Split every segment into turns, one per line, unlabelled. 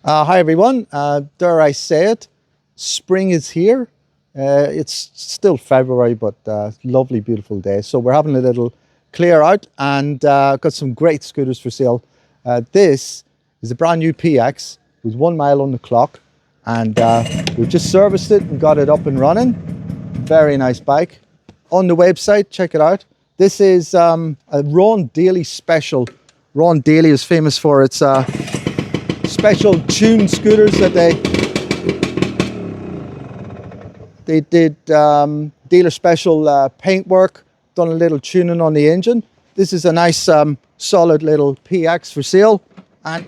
Hi everyone, dare I say it, spring is here. It's still February, but lovely, beautiful day. So we're having a little clear out and got some great scooters for sale. This is a brand new PX with 1 mile on the clock, and we've just serviced it and got it up and running. Very nice bike. On the website, check it out. This is a Ron Daly special. Ron Daly is famous for its special tuned scooters that they did dealer special paintwork, done a little tuning on the engine. This is a nice solid little PX for sale, and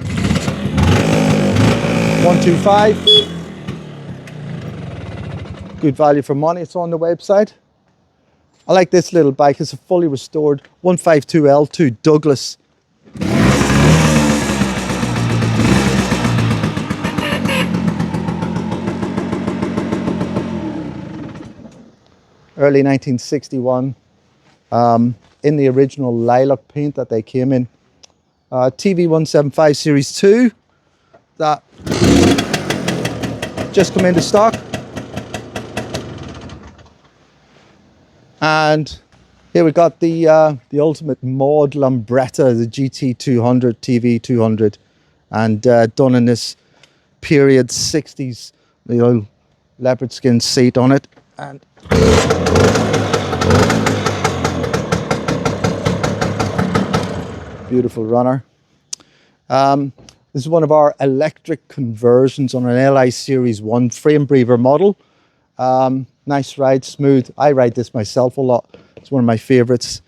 125, good value for money. It's on the website. I like this little bike. It's a fully restored 152L2 Douglas. Early 1961, in the original lilac paint that they came in. TV175 Series 2, that just come into stock. And here we got the ultimate mod Lambretta, the GT200, TV200, and done in this period 60s, the old leopard skin seat on it. And beautiful runner. This is one of our electric conversions on an LI Series 1 frame breather model. Nice ride, smooth. I ride this myself a lot. It's one of my favorites.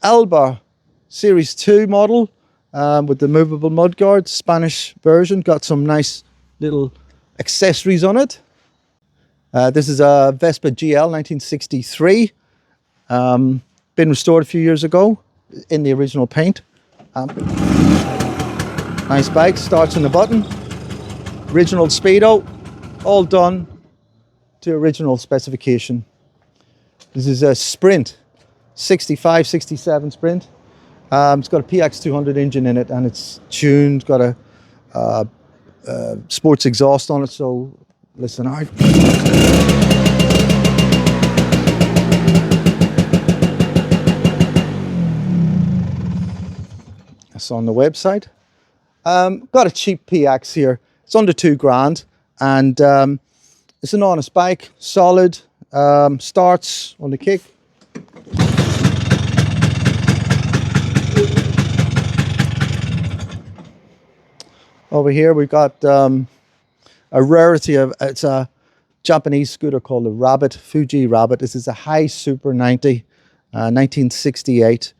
Alba Series 2 model with the movable mudguard, Spanish version. Got some nice little accessories on it. This is a Vespa GL 1963. Been restored a few years ago in the original paint. Nice bike, starts on the button. Original speedo, all done to original specification. This is a Sprint, 65, 67 Sprint. It's got a PX200 engine in it, and it's tuned, got a sports exhaust on it, so listen out. That's on the website. Got a cheap PX here. It's under £2,000, and it's an honest bike, solid, starts on the kick. Over here we've got a rarity of, it's a Japanese scooter called the Rabbit, Fuji Rabbit. This is a high Super 90, 1968.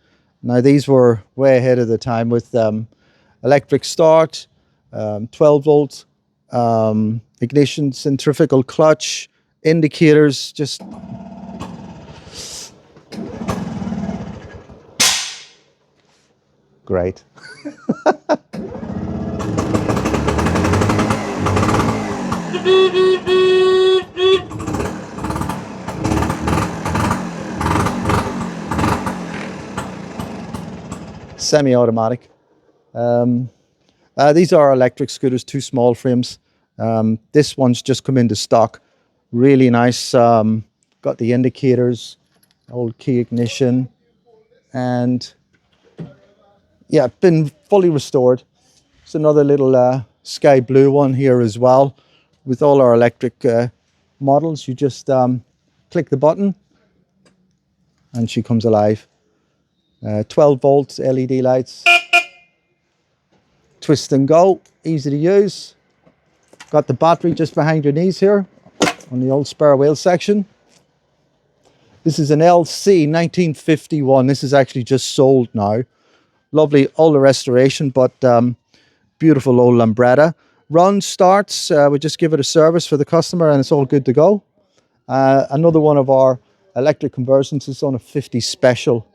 Now these were way ahead of the time with electric start, 12 volt ignition, centrifugal clutch, indicators, just great. Semi-automatic. These are electric scooters, 2 small frames. This one's just come into stock. Really nice. Got the indicators, old key ignition, and yeah, been fully restored. It's another little sky blue one here as well. With all our electric models, you just click the button and she comes alive. 12 volts LED lights. Twist and go, easy to use. Got the battery just behind your knees here on the old spare wheel section. This is an LC 1951. This is actually just sold now. Lovely older restoration, but beautiful old Lambretta. Run starts, we just give it a service for the customer and it's all good to go. Another one of our electric conversions is on a 50 special.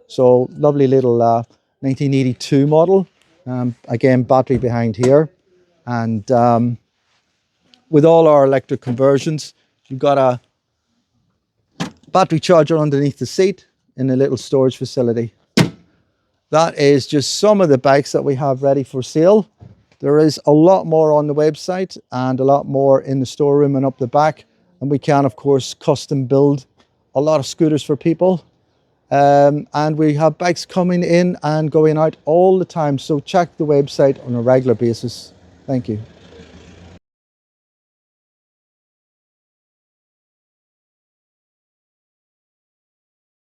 So lovely little 1982 model. Again, battery behind here. And with all our electric conversions, you've got a battery charger underneath the seat in a little storage facility. That is just some of the bikes that we have ready for sale. There is a lot more on the website and a lot more in the storeroom and up the back. And we can, of course, custom build a lot of scooters for people. And we have bikes coming in and going out all the time. So check the website on a regular basis. Thank you.